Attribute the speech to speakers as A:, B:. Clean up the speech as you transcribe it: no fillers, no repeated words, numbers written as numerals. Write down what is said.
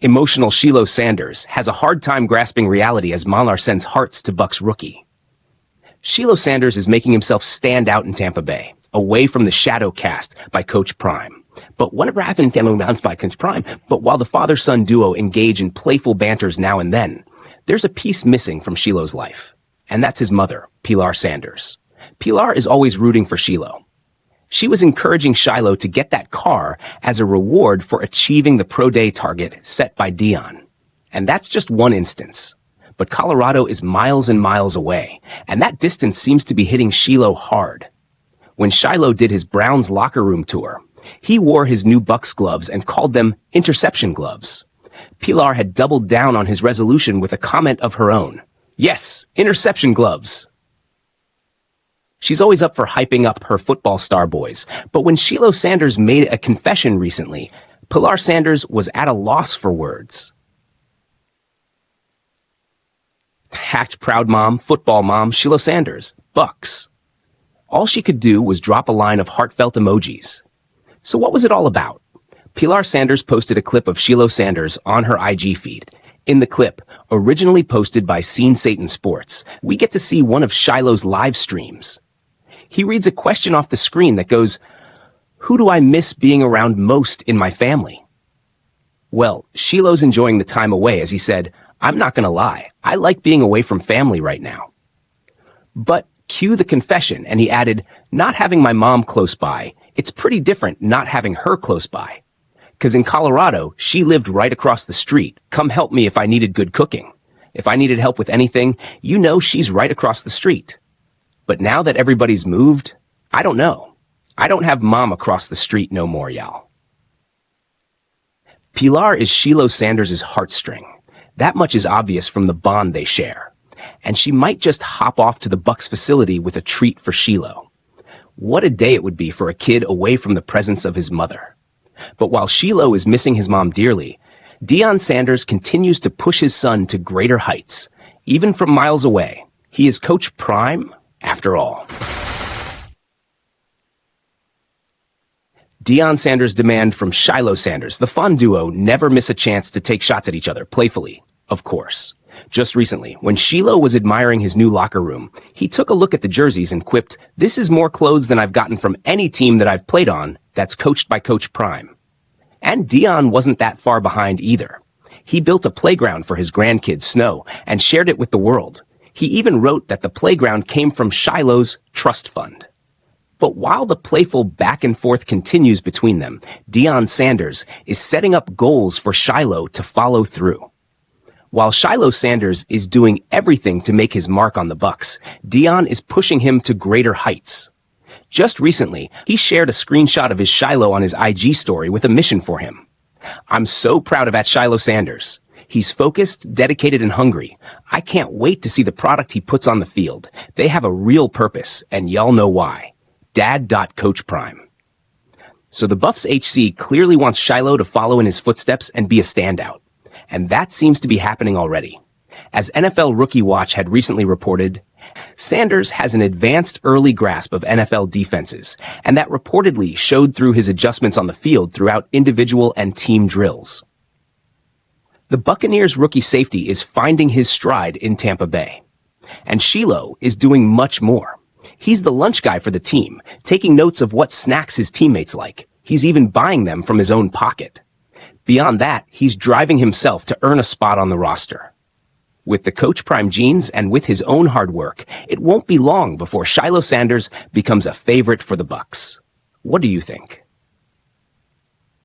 A: Emotional Shilo Sanders has a hard time grasping reality as Pilar sends hearts to Bucs rookie. Shilo Sanders is making himself stand out in Tampa Bay, away from the shadow cast by Coach Prime. But whatever happened by Coach Prime? But while the father-son duo engage in playful banters now and then, there's a piece missing from Shilo's life, and that's his mother, Pilar Sanders. Pilar is always rooting for Shilo. She was encouraging Shilo to get that car as a reward for achieving the pro day target set by Deion. And that's just one instance. But Colorado is miles and miles away, and that distance seems to be hitting Shilo hard. When Shilo did his Browns locker room tour, he wore his new Bucs gloves and called them interception gloves. Pilar had doubled down on his resolution with a comment of her own. Yes, interception gloves. She's always up for hyping up her football star boys, but when Shilo Sanders made a confession recently, Pilar Sanders was at a loss for words. Hacked proud mom, football mom, Shilo Sanders, Bucs. All she could do was drop a line of heartfelt emojis. So what was it all about? Pilar Sanders posted a clip of Shilo Sanders on her IG feed. In the clip, originally posted by Scene Satan Sports, we get to see one of Shilo's live streams. He reads a question off the screen that goes, "Who do I miss being around most in my family?" Well, Shilo's enjoying the time away as he said, "I'm not gonna lie, I like being away from family right now." But cue the confession, and he added, "Not having my mom close by, it's pretty different not having her close by. 'Cause in Colorado, she lived right across the street. Come help me if I needed good cooking. If I needed help with anything, you know she's right across the street. But now that everybody's moved, I don't know. I don't have mom across the street no more, y'all." Pilar is Shilo Sanders' heartstring. That much is obvious from the bond they share. And she might just hop off to the Bucs facility with a treat for Shilo. What a day it would be for a kid away from the presence of his mother. But while Shilo is missing his mom dearly, Deion Sanders continues to push his son to greater heights, even from miles away. He is Coach Prime, after all. Deion Sanders' demand from Shilo Sanders, the fun duo, never miss a chance to take shots at each other, playfully, of course. Just recently, when Shilo was admiring his new locker room, he took a look at the jerseys and quipped, "This is more clothes than I've gotten from any team that I've played on that's coached by Coach Prime." And Deion wasn't that far behind either. He built a playground for his grandkids, Snow, and shared it with the world. He even wrote that the playground came from Shilo's trust fund. But while the playful back and forth continues between them, Deion Sanders is setting up goals for Shilo to follow through. While Shilo Sanders is doing everything to make his mark on the Bucs, Deion is pushing him to greater heights. Just recently, he shared a screenshot of his Shilo on his IG story with a mission for him. "I'm so proud of Shilo Sanders. He's focused, dedicated, and hungry. I can't wait to see the product he puts on the field. They have a real purpose, and y'all know why. Dad.Coach Prime." So the Buffs HC clearly wants Shilo to follow in his footsteps and be a standout. And that seems to be happening already. As NFL Rookie Watch had recently reported, Sanders has an advanced early grasp of NFL defenses, and that reportedly showed through his adjustments on the field throughout individual and team drills. The Buccaneers rookie safety is finding his stride in Tampa Bay. And Shilo is doing much more. He's the lunch guy for the team, taking notes of what snacks his teammates like. He's even buying them from his own pocket. Beyond that, he's driving himself to earn a spot on the roster. With the Coach Prime genes and with his own hard work, it won't be long before Shilo Sanders becomes a favorite for the Bucs. What do you think?